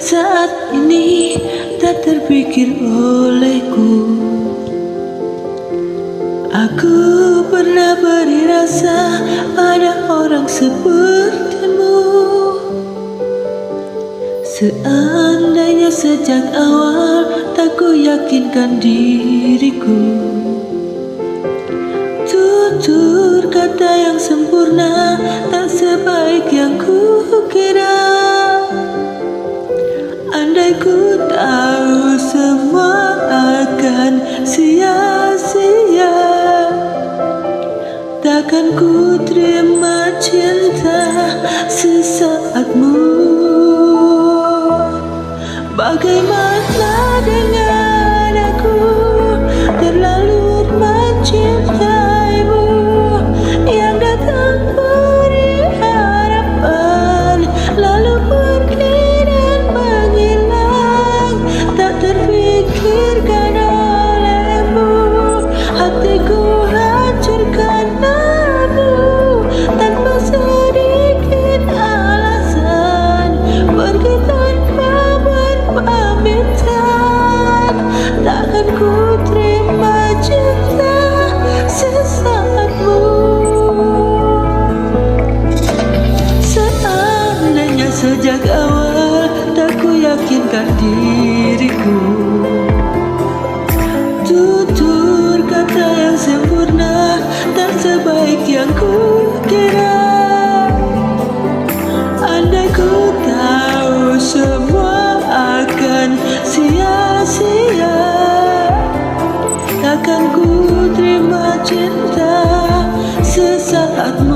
saat ini tak terpikir olehku. Aku pernah beri rasa pada orang sepertimu. Seandainya sejak awal tak ku yakinkan diriku, tutur kata yang sempurna tak sebaik yang ku kira. Andai ku tahu semua akan sia-sia, takkan ku terima cinta sesaatmu. Bagaimana dengan aku, terlalu mencintaimu, yang datang beri harapan lalu pergi dan menghilang, tak terpikirkan olehmu. Hatiku hancur karenamu, tanpa sedikit alasan, pergi tanpa berpamitan. Takkan ku terima cinta sesaatmu. Seandainya sejak awal tak ku yakinkan diriku, tutur kata yang sempurna tak sebaik yang ku kira. Andai ku tahu semua akan sia-sia, takkan ku terima cinta sesaatmu.